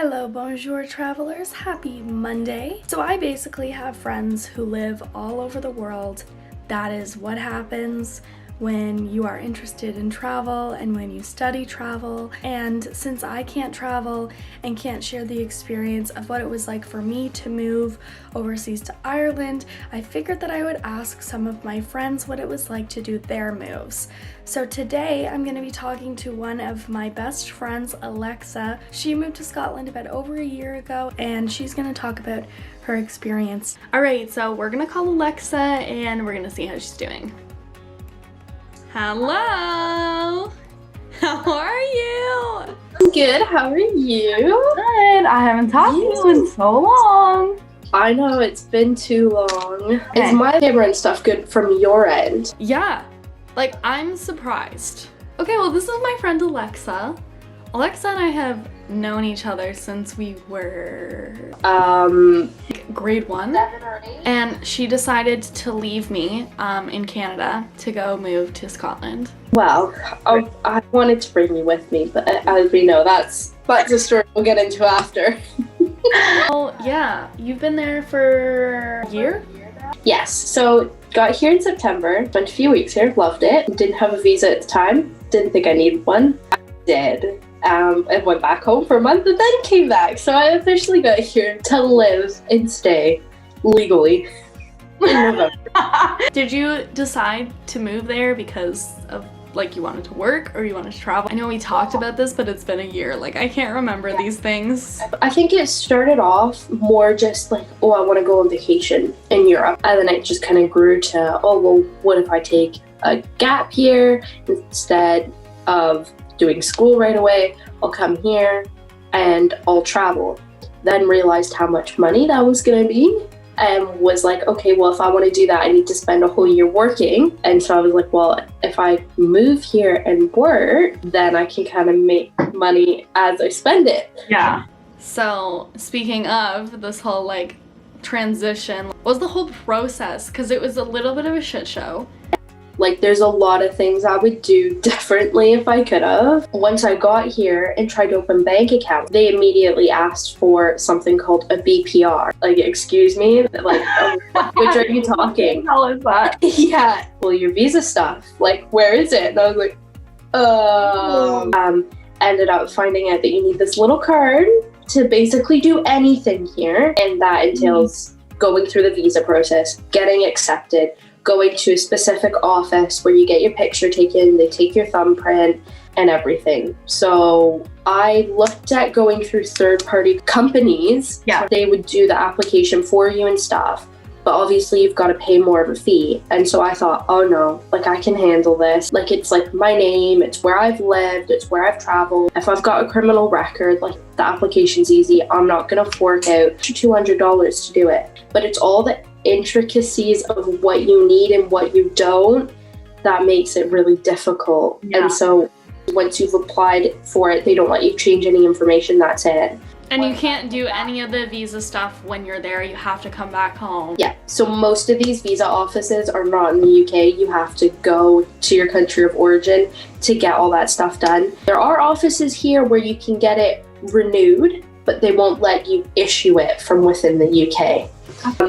Hello, bonjour travelers, happy Monday. So I basically have friends who live all over the world. That is what happens when you are interested in travel and when you study travel. And since I can't travel and can't share the experience of what it was like for me to move overseas to Ireland, I figured that I would ask some of my friends what it was like to do their moves. So today I'm going to be talking to one of my best friends, Alexa. She moved to Scotland about over a year ago and she's going to talk about her experience. Alright, so we're going to call Alexa and we're going to see how she's doing. Hello! How are you? I'm good, how are you? Good. I haven't talked to you in so long. I know, it's been too long. Okay. Is my camera and stuff good from your end? Yeah. Like, I'm surprised. Okay, well, this is my friend Alexa. Alexa and I have known each other since we were grade 1, 7 or 8. and she decided to leave me in Canada to go move to Scotland. Well, I wanted to bring you with me, but as we know, that's a story we'll get into after. Well, yeah, you've been there for a year? Yes, so got here in September, spent a few weeks here, loved it. Didn't have a visa at the time, didn't think I needed one. I did. I went back home for a month and then came back. So I officially got here to live and stay legally in November. Did you decide to move there because of like you wanted to work or you wanted to travel? I know we talked about this, but it's been a year. Like I can't remember these things. I think it started off more just like, oh, I want to go on vacation in Europe. And then it just kind of grew to, oh, well, what if I take a gap year instead of doing school right away? I'll come here and I'll travel. Then realized how much money that was gonna be and was like, okay, well, if I want to do that, I need to spend a whole year working. And so I was like, well, if I move here and work, then I can kind of make money as I spend it. Yeah. So speaking of this whole like transition, what was the whole process? Because it was a little bit of a shit show. Like, there's a lot of things I would do differently if I could have. Once I got here and tried to open bank accounts, they immediately asked for something called a BPR. Like, excuse me? Like, what language are you talking? How is that? Yeah. Well, your visa stuff. Like, where is it? And I was like, ended up finding out that you need this little card to basically do anything here. And that entails going through the visa process, getting accepted, going to a specific office where you get your picture taken, they take your thumbprint and everything. So I looked at going through third-party companies. Yeah. So they would do the application for you and stuff. But obviously you've got to pay more of a fee. And so I thought, oh no, like I can handle this. Like it's like my name, it's where I've lived, it's where I've traveled. If I've got a criminal record, like the application's easy. I'm not going to fork out $200 to do it. But it's all the intricacies of what you need and what you don't that makes it really difficult. Yeah. And so once you've applied for it, they don't let you change any information. That's it. And you can't do any of the visa stuff when you're there. You have to come back home. Yeah, so most of these visa offices are not in the UK. You have to go to your country of origin to get all that stuff done. There are offices here where you can get it renewed, but they won't let you issue it from within the UK.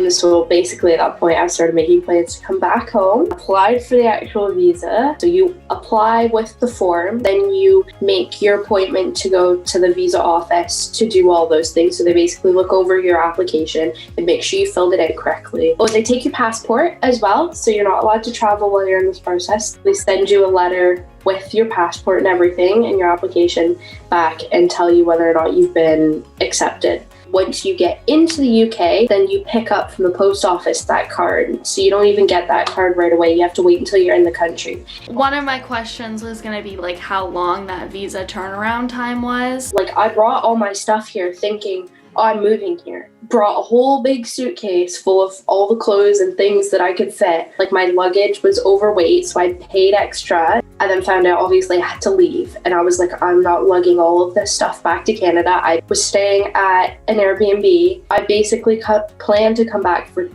So basically at that point I started making plans to come back home, applied for the actual visa. So you apply with the form, then you make your appointment to go to the visa office to do all those things. So they basically look over your application and make sure you filled it out correctly. Oh, they take your passport as well, so you're not allowed to travel while you're in this process. They send you a letter with your passport and everything and your application back and tell you whether or not you've been accepted. Once you get into the UK, then you pick up from the post office that card. So you don't even get that card right away. You have to wait until you're in the country. One of my questions was going to be like how long that visa turnaround time was. Like I brought all my stuff here thinking, oh, I'm moving here. Brought a whole big suitcase full of all the clothes and things that I could fit. Like my luggage was overweight, so I paid extra. I then found out obviously I had to leave. And I was like, I'm not lugging all of this stuff back to Canada. I was staying at an Airbnb. I basically planned to come back for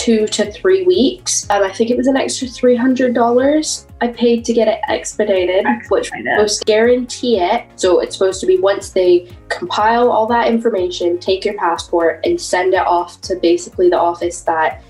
2 to 3 weeks. I think it was an extra $300 I paid to get it expedited, which was supposed to guarantee it. So it's supposed to be once they compile all that information, take your passport and send it off to basically the office that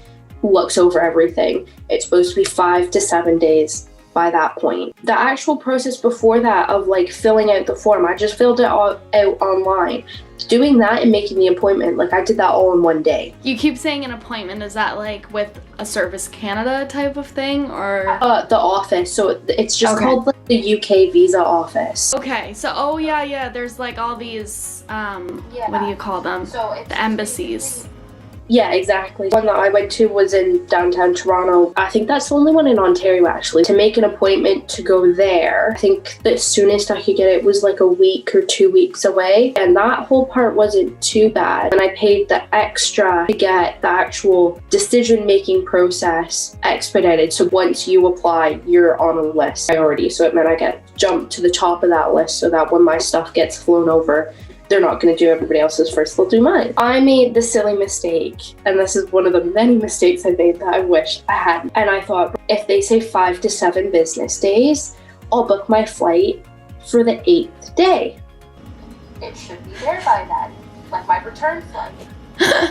looks over everything. It's supposed to be 5 to 7 days by that point. The actual process before that of like filling out the form, I just filled it all out online. Doing that and making the appointment, like I did that all in one day. You keep saying an appointment, is that like with a Service Canada type of thing, or? The office, so it's just called like the UK visa office. Okay, so there's like all these, what do you call them? So the embassies. Yeah, exactly. One that I went to was in downtown Toronto. I think that's the only one in Ontario, actually. To make an appointment to go there, I think the soonest I could get it was like a week or 2 weeks away. And that whole part wasn't too bad. And I paid the extra to get the actual decision-making process expedited. So once you apply, you're on a list priority. So it meant I get jumped to the top of that list so that when my stuff gets flown over, they're not going to do everybody else's first, they'll do mine. I made the silly mistake, and this is one of the many mistakes I made that I wish I hadn't. And I thought, if they say 5 to 7 business days, I'll book my flight for the 8th day. It should be there by then, like my return flight.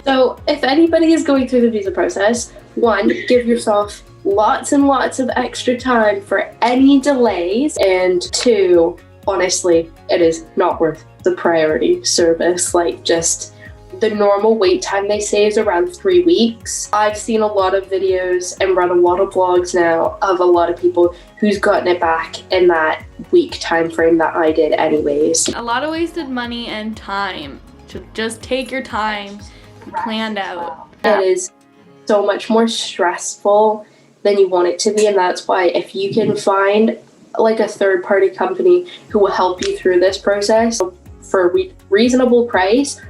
So if anybody is going through the visa process, 1, give yourself lots and lots of extra time for any delays, and 2, honestly, it is not worth the priority service. Like, just the normal wait time they say is around 3 weeks. I've seen a lot of videos and read a lot of blogs now of a lot of people who's gotten it back in that week time frame that I did anyways. A lot of wasted money and time. To just take your time, planned out. It is so much more stressful than you want it to be, and that's why if you can find like a third-party company who will help you through this process for a reasonable price,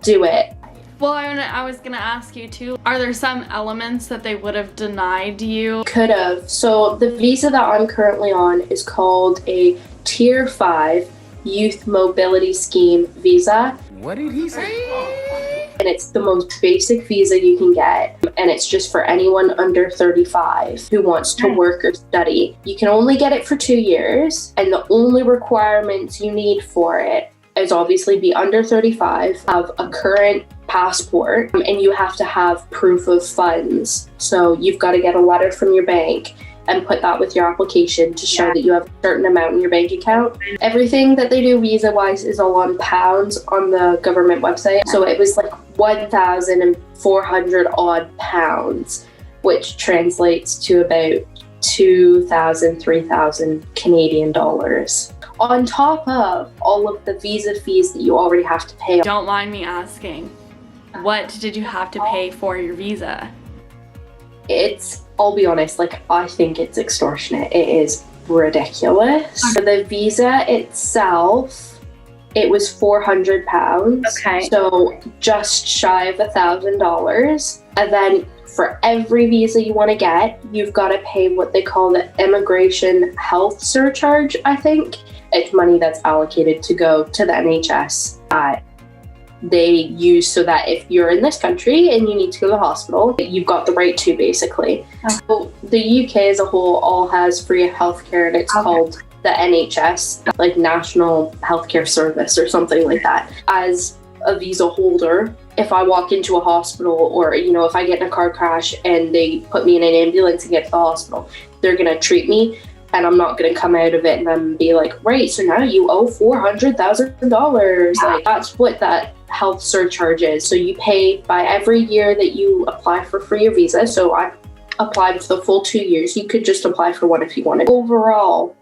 do it. Well, I was gonna ask you too, are there some elements that they would have denied you? Could have. So the visa that I'm currently on is called a Tier 5 Youth Mobility Scheme visa. What did he say? And it's the most basic visa you can get, and it's just for anyone under 35 who wants to work or study. You can only get it for 2 years, and the only requirements you need for it is obviously be under 35, have a current passport, and you have to have proof of funds. So you've got to get a letter from your bank and put that with your application to show that you have a certain amount in your bank account. Everything that they do visa-wise is all on pounds on the government website. So it was like 1,400 odd pounds, which translates to about 2,000, 3,000 Canadian dollars. On top of all of the visa fees that you already have to pay. Don't mind me asking, what did you have to pay for your visa? I'll be honest, like, I think it's extortionate. It is ridiculous. For the visa itself, it was £400. Okay. So just shy of $1,000. And then for every visa you want to get, you've got to pay what they call the immigration health surcharge, I think. It's money that's allocated to go to the NHS that they use so that if you're in this country and you need to go to the hospital, you've got the right to, basically. So the UK as a whole all has free healthcare, and it's called the NHS, like National Healthcare Service or something like that. As a visa holder, if I walk into a hospital, or, you know, if I get in a car crash and they put me in an ambulance and get to the hospital, they're going to treat me, and I'm not going to come out of it and then be like, right, so now you owe $400,000. Like, that's what that health surcharge is. So you pay by every year that you apply for free visa. So I applied for the full 2 years. You could just apply for one if you wanted. Overall,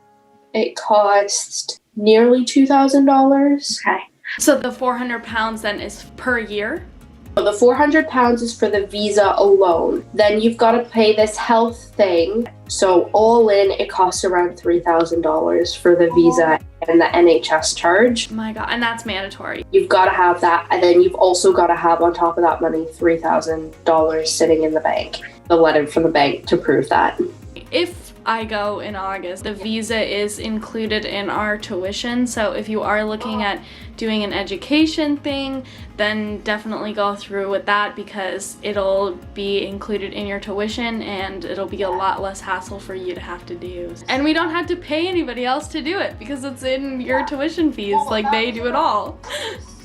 it cost nearly $2,000. Okay. So the £400 then is per year? So the £400 is for the visa alone. Then you've got to pay this health thing. So all in, it costs around $3,000 for the visa and the NHS charge. Oh my God, and that's mandatory. You've got to have that, and then you've also got to have on top of that money $3,000 sitting in the bank, the letter from the bank to prove that. If I go in August. The visa is included in our tuition, so if you are looking at doing an education thing, then definitely go through with that because it'll be included in your tuition and it'll be a lot less hassle for you to have to do. And we don't have to pay anybody else to do it because it's in your tuition fees, like they do it all.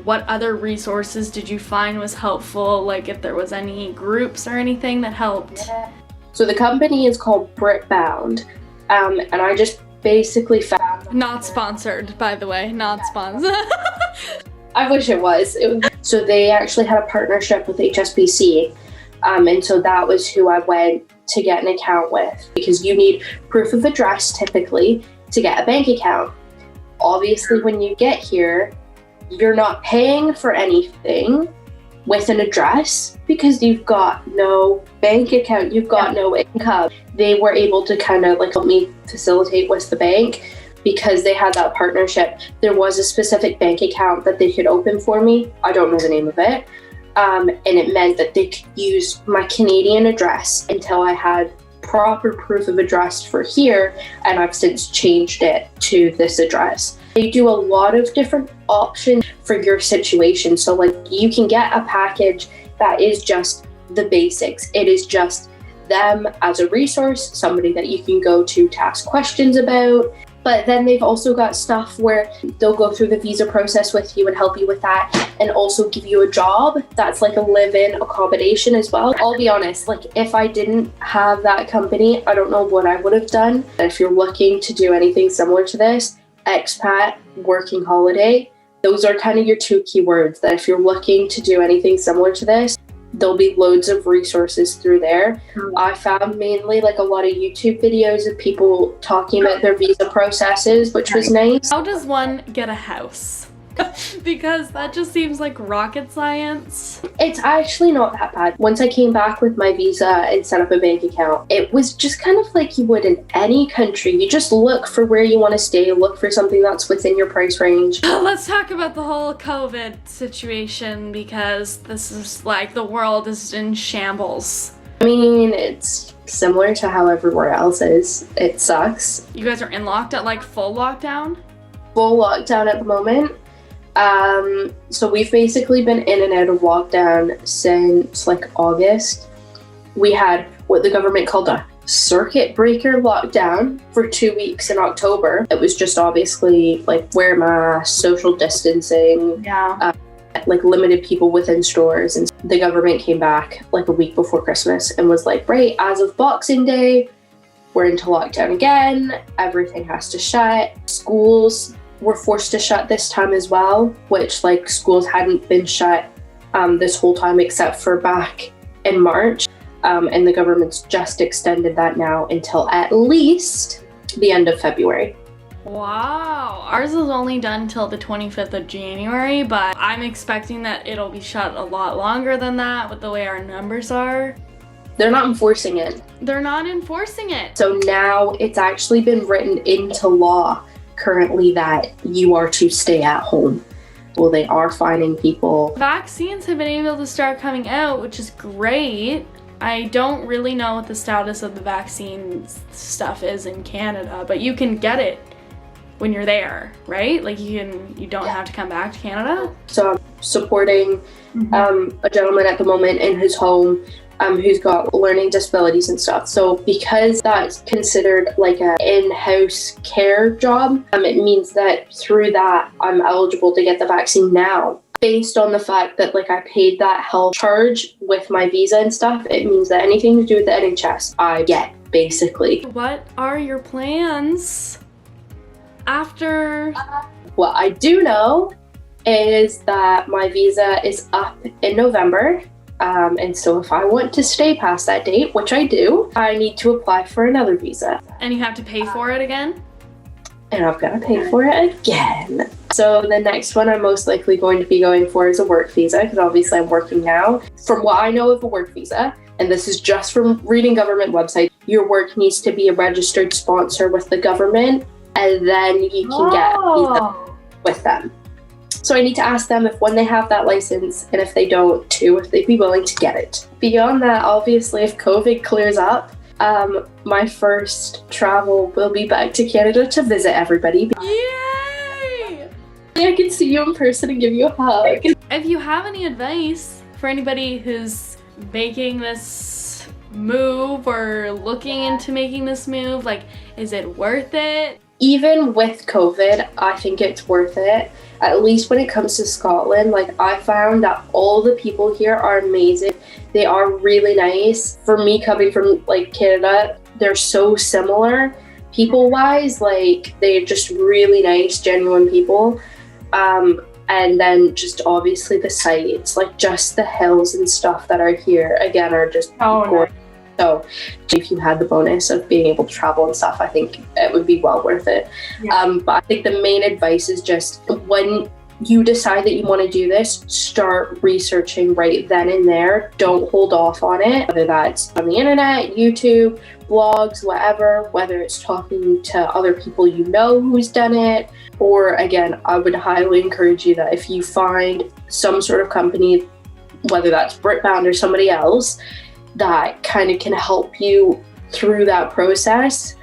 What other resources did you find was helpful? Like if there was any groups or anything that helped? So the company is called Britbound, and I just basically found... Not sponsored, by the way, not sponsored. I wish it was. So they actually had a partnership with HSBC, and so that was who I went to get an account with, because you need proof of address typically to get a bank account. Obviously, when you get here, you're not paying for anything with an address because you've got no bank account, you've got no income. They were able to kind of like help me facilitate with the bank because they had that partnership. There was a specific bank account that they could open for me. I don't know the name of it. And it meant that they could use my Canadian address until I had proper proof of address for here, and I've since changed it to this address. They do a lot of different options for your situation. So like you can get a package that is just the basics. It is just them as a resource, somebody that you can go to ask questions about. But then they've also got stuff where they'll go through the visa process with you and help you with that, and also give you a job that's like a live-in accommodation as well. I'll be honest, like if I didn't have that company, I don't know what I would have done. If you're looking to do anything similar to this, expat, working holiday, those are kind of your two keywords. That if you're looking to do anything similar to this, there'll be loads of resources through there. I found mainly like a lot of YouTube videos of people talking about their visa processes, which was nice. How does one get a house? Because that just seems like rocket science. It's actually not that bad. Once I came back with my visa and set up a bank account, it was just kind of like you would in any country. You just look for where you want to stay, look for something that's within your price range. Let's talk about the whole COVID situation because this is like the world is in shambles. I mean, it's similar to how everywhere else is. It sucks. You guys are in lockdown, like full lockdown? Full lockdown at the moment. So we've basically been in and out of lockdown since like August. We had what the government called a circuit breaker lockdown for 2 weeks in October. It was just obviously like wear masks, social distancing, like limited people within stores. And the government came back like a week before Christmas and was like, right, as of Boxing Day, we're into lockdown again. Everything has to shut. Schools were forced to shut this time as well, which like schools hadn't been shut this whole time except for back in March. And the government's just extended that now until at least the end of February. Wow, ours is only done until the 25th of January, but I'm expecting that it'll be shut a lot longer than that with the way our numbers are. They're not enforcing it. They're not enforcing it. So now it's actually been written into law currently that you are to stay at home. Well, they are fining people. Vaccines have been able to start coming out, which is great. I don't really know what the status of the vaccine stuff is in Canada, but you can get it when you're there, right? Like you don't have to come back to Canada. So I'm supporting a gentleman at the moment in his home who's got learning disabilities and stuff. So because that's considered like an in-house care job, it means that through that I'm eligible to get the vaccine now. Based on the fact that like I paid that health charge with my visa and stuff, it means that anything to do with the NHS I get, basically. What are your plans after? What I do know is that my visa is up in November. And so if I want to stay past that date, which I do, I need to apply for another visa. And you have to pay for it again? And I've got to pay for it again. So the next one I'm most likely going to be going for is a work visa, because obviously I'm working now. From what I know of a work visa, and this is just from reading government websites, your work needs to be a registered sponsor with the government, and then you can get a visa with them. So I need to ask them if, one, they have that license, and if they don't, two, if they'd be willing to get it. Beyond that, obviously, if COVID clears up, My first travel will be back to Canada to visit everybody. Yay! I can see you in person and give you a hug. If you have any advice for anybody who's making this move or looking into making this move, like, is it worth it? Even with COVID, I think it's worth it. At least when it comes to Scotland, like, I found that all the people here are amazing. They are really nice. For me, coming from like Canada, they're so similar people-wise. Like, they're just really nice, genuine people. And then just obviously the sights, like just the hills and stuff that are here, again, are just gorgeous. So if you had the bonus of being able to travel and stuff, I think it would be well worth it. Yeah. But I think the main advice is just when you decide that you want to do this, start researching right then and there. Don't hold off on it, whether that's on the internet, YouTube, blogs, whatever, whether it's talking to other people you know who's done it, or again, I would highly encourage you that if you find some sort of company, whether that's Britbound or somebody else, that kind of can help you through that process,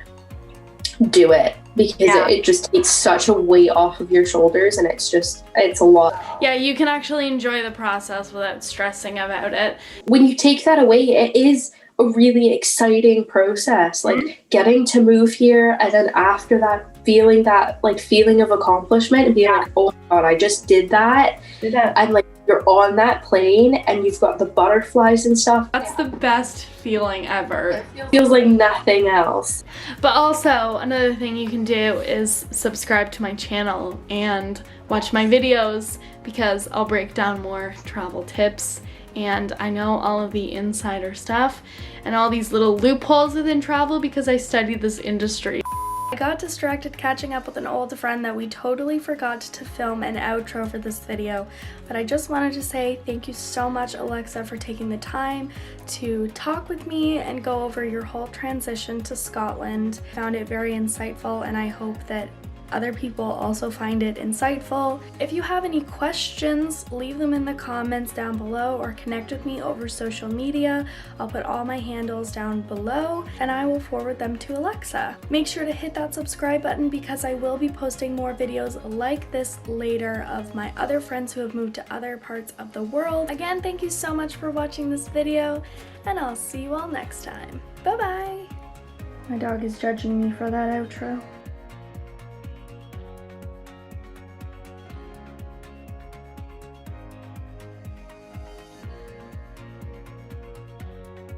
do it. Because it just takes such a weight off of your shoulders, and it's a lot. Yeah, you can actually enjoy the process without stressing about it. When you take that away, it is a really exciting process. Like getting to move here, and then after that, feeling of accomplishment and being like, oh my God, I just did that. And like, you're on that plane and you've got the butterflies and stuff. That's the best feeling ever. It feels like nothing else. But also, another thing you can do is subscribe to my channel and watch my videos, because I'll break down more travel tips, and I know all of the insider stuff and all these little loopholes within travel because I studied this industry. I got distracted catching up with an old friend that we totally forgot to film an outro for this video, but I just wanted to say thank you so much, Alexa, for taking the time to talk with me and go over your whole transition to Scotland. I found it very insightful, and I hope that other people also find it insightful. If you have any questions, leave them in the comments down below or connect with me over social media. I'll put all my handles down below and I will forward them to Alexa. Make sure to hit that subscribe button, because I will be posting more videos like this later of my other friends who have moved to other parts of the world. Again, thank you so much for watching this video, and I'll see you all next time. Bye bye! My dog is judging me for that outro.